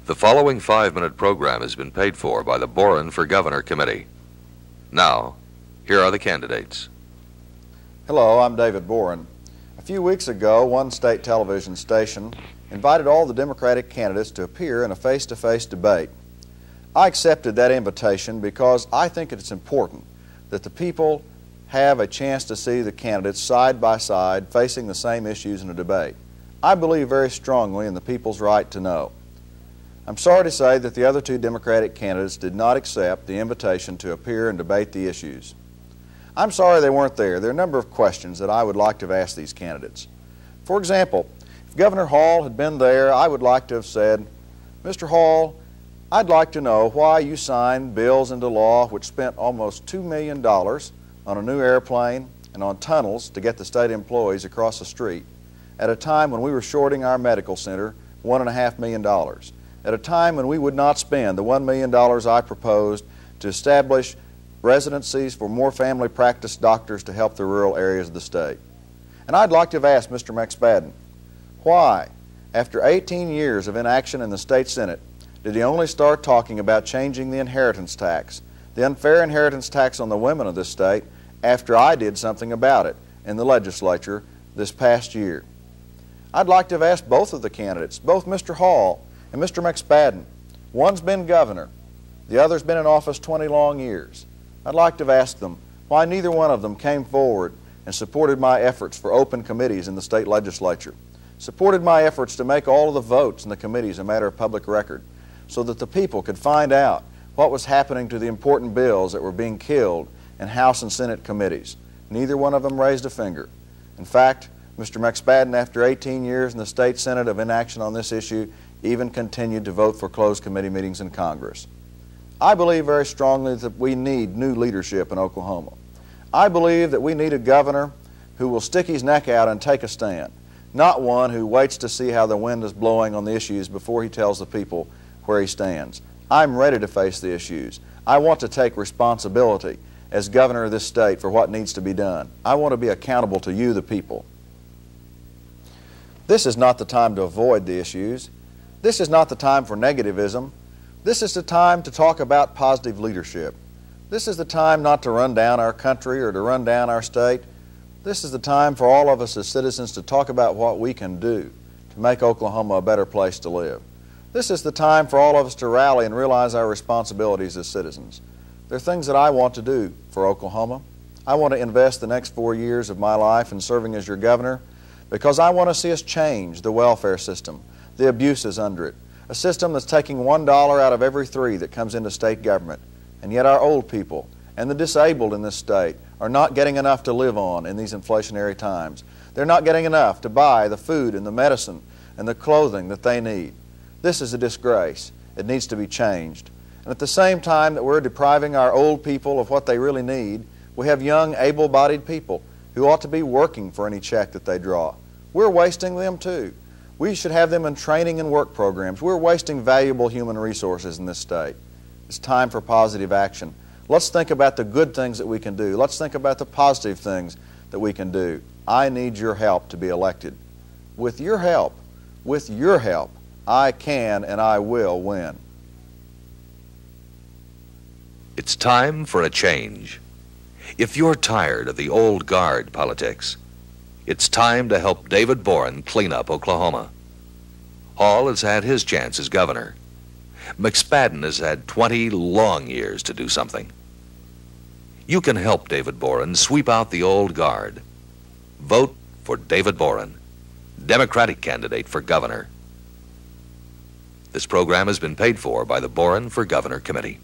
The following 5-minute program has been paid for by the Boren for Governor Committee. Now, here are the candidates. Hello, I'm David Boren. A few weeks ago, one state television station invited all the Democratic candidates to appear in a face-to-face debate. I accepted that invitation because I think it's important that the people have a chance to see the candidates side by side facing the same issues in a debate. I believe very strongly in the people's right to know. I'm sorry to say that the other two Democratic candidates did not accept the invitation to appear and debate the issues. I'm sorry they weren't there. There are a number of questions that I would like to have asked these candidates. For example, if Governor Hall had been there, I would like to have said, Mr. Hall, I'd like to know why you signed bills into law which spent almost $2 million on a new airplane and on tunnels to get the state employees across the street at a time when we were shorting our medical center $1.5 million. At a time when we would not spend the $1 million I proposed to establish residencies for more family practice doctors to help the rural areas of the state. And I'd like to have asked Mr. McSpadden, why, after 18 years of inaction in the state Senate, did he only start talking about changing the inheritance tax, the unfair inheritance tax on the women of this state, after I did something about it in the legislature this past year? I'd like to have asked both of the candidates, both Mr. Hall and Mr. McSpadden. One's been governor, the other's been in office 20 long years. I'd like to have asked them why neither one of them came forward and supported my efforts for open committees in the state legislature, supported my efforts to make all of the votes in the committees a matter of public record so that the people could find out what was happening to the important bills that were being killed in House and Senate committees. Neither one of them raised a finger. In fact, Mr. McSpadden, after 18 years in the state Senate of inaction on this issue, even continued to vote for closed committee meetings in Congress. I believe very strongly that we need new leadership in Oklahoma. I believe that we need a governor who will stick his neck out and take a stand, not one who waits to see how the wind is blowing on the issues before he tells the people where he stands. I'm ready to face the issues. I want to take responsibility as governor of this state for what needs to be done. I want to be accountable to you, the people. This is not the time to avoid the issues. This is not the time for negativism. This is the time to talk about positive leadership. This is the time not to run down our country or to run down our state. This is the time for all of us as citizens to talk about what we can do to make Oklahoma a better place to live. This is the time for all of us to rally and realize our responsibilities as citizens. There are things that I want to do for Oklahoma. I want to invest the next 4 years of my life in serving as your governor because I want to see us change the welfare system, the abuses under it, a system that's taking $1 out of every 3 that comes into state government. And yet our old people and the disabled in this state are not getting enough to live on in these inflationary times. They're not getting enough to buy the food and the medicine and the clothing that they need. This is a disgrace. It needs to be changed. And at the same time that we're depriving our old people of what they really need, we have young, able-bodied people who ought to be working for any check that they draw. We're wasting them too. We should have them in training and work programs. We're wasting valuable human resources in this state. It's time for positive action. Let's think about the good things that we can do. Let's think about the positive things that we can do. I need your help to be elected. With your help, I can and I will win. It's time for a change. If you're tired of the old guard politics, it's time to help David Boren clean up Oklahoma. Hall has had his chance as governor. McSpadden has had 20 long years to do something. You can help David Boren sweep out the old guard. Vote for David Boren, Democratic candidate for governor. This program has been paid for by the Boren for Governor Committee.